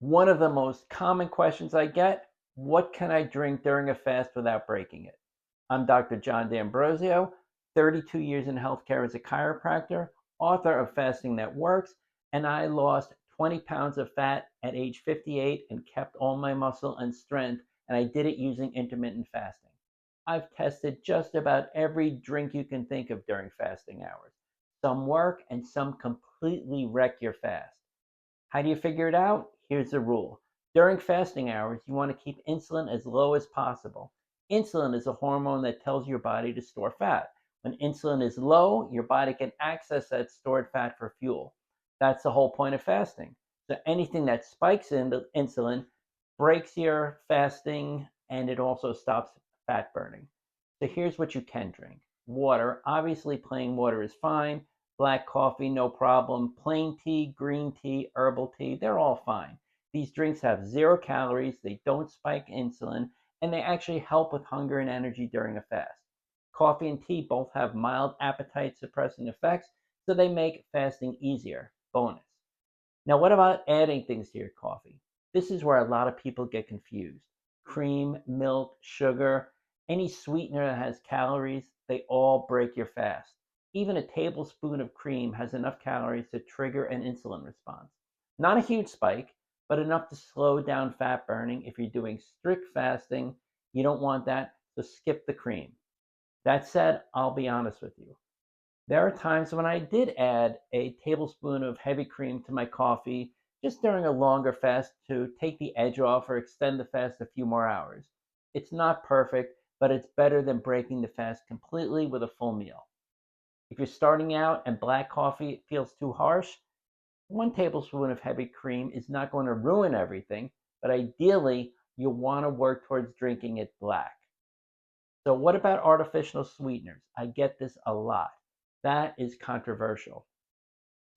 One of the most common questions I get, what can I drink during a fast without breaking it? I'm Dr. John D'Ambrosio, 32 years in healthcare as a chiropractor, author of Fasting That Works, and I lost 20 pounds of fat at age 58 and kept all my muscle and strength, and I did it using intermittent fasting. I've tested just about every drink you can think of during fasting hours. Some work and some completely wreck your fast. How do you figure it out? Here's the rule. During fasting hours, you want to keep insulin as low as possible. Insulin is a hormone that tells your body to store fat. When insulin is low, your body can access that stored fat for fuel. That's the whole point of fasting. So anything that spikes in the insulin breaks your fasting and it also stops fat burning. So here's what you can drink. Water, obviously plain water is fine. Black coffee, no problem. Plain tea, green tea, herbal tea, they're all fine. These drinks have 0 calories, they don't spike insulin, and they actually help with hunger and energy during a fast. Coffee and tea both have mild appetite suppressing effects, so they make fasting easier. Bonus. Now, what about adding things to your coffee? This is where a lot of people get confused. Cream, milk, sugar, any sweetener that has calories, they all break your fast. Even a tablespoon of cream has enough calories to trigger an insulin response. Not a huge spike, but enough to slow down fat burning. If you're doing strict fasting, you don't want that, so skip the cream. That said, I'll be honest with you. There are times when I did add a tablespoon of heavy cream to my coffee just during a longer fast to take the edge off or extend the fast a few more hours. It's not perfect, but it's better than breaking the fast completely with a full meal. If you're starting out and black coffee feels too harsh, 1 tablespoon of heavy cream is not going to ruin everything, but ideally, you'll want to work towards drinking it black. So, what about artificial sweeteners? I get this a lot. That is controversial.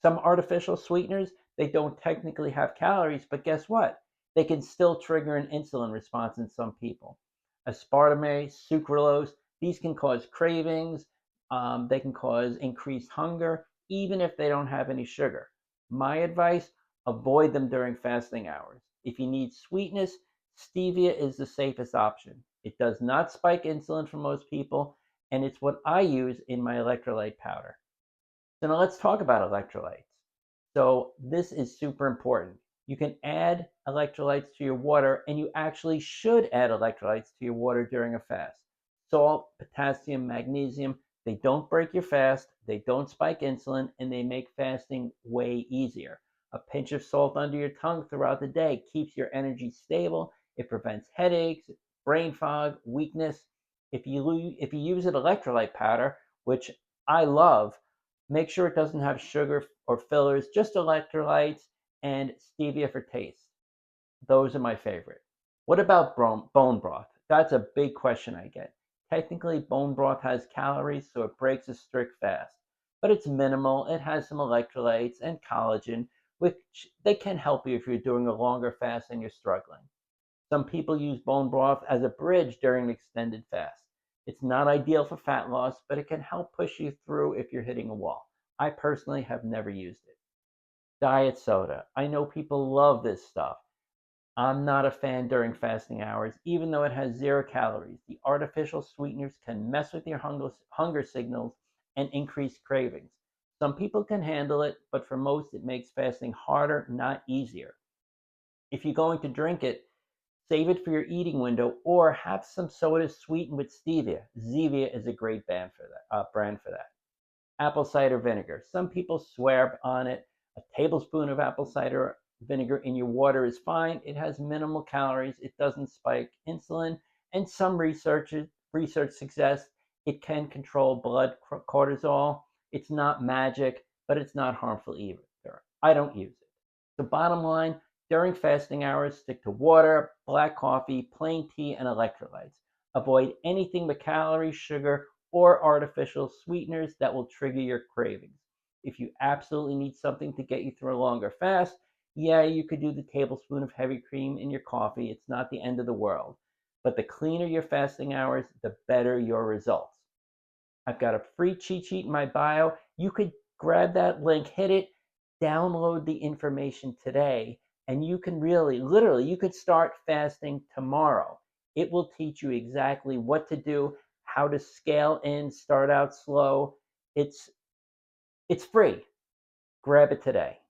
Some artificial sweeteners, they don't technically have calories, but guess what? They can still trigger an insulin response in some people. Aspartame, sucralose, these can cause cravings, they can cause increased hunger, even if they don't have any sugar. My advice, avoid them during fasting hours. If you need sweetness, stevia is the safest option. It does not spike insulin for most people, and it's what I use in my electrolyte powder. So now let's talk about electrolytes. So this is super important. You can add electrolytes to your water, and you actually should add electrolytes to your water during a fast. Salt, potassium, magnesium, they don't break your fast, they don't spike insulin, and they make fasting way easier. A pinch of salt under your tongue throughout the day keeps your energy stable. It prevents headaches, brain fog, weakness. If you use an electrolyte powder, which I love, make sure it doesn't have sugar or fillers, just electrolytes and stevia for taste. Those are my favorite. What about bone broth? That's a big question I get. Technically, bone broth has calories, so it breaks a strict fast, but it's minimal. It has some electrolytes and collagen, which they can help you if you're doing a longer fast and you're struggling. Some people use bone broth as a bridge during an extended fast. It's not ideal for fat loss, but it can help push you through if you're hitting a wall. I personally have never used it. Diet soda. I know people love this stuff. I'm not a fan during fasting hours, even though it has 0 calories. The artificial sweeteners can mess with your hunger signals and increase cravings. Some people can handle it, but for most, it makes fasting harder, not easier. If you're going to drink it, save it for your eating window or have some sodas sweetened with stevia. Zevia is a great brand for that. Apple cider vinegar. Some people swear on it. A tablespoon of apple cider vinegar in your water is fine. It has minimal calories. It doesn't spike insulin. And some research suggests it can control blood cortisol. It's not magic, but it's not harmful either. I don't use it. So bottom line, during fasting hours, stick to water, black coffee, plain tea, and electrolytes. Avoid anything with calories, sugar, or artificial sweeteners that will trigger your cravings. If you absolutely need something to get you through a longer fast, yeah, you could do the tablespoon of heavy cream in your coffee. It's not the end of the world. But the cleaner your fasting hours, the better your results. I've got a free cheat sheet in my bio. You could grab that link, hit it, download the information today, And you can really, literally, you could start fasting tomorrow. It will teach you exactly what to do, how to scale in, start out slow. It's free. Grab it today.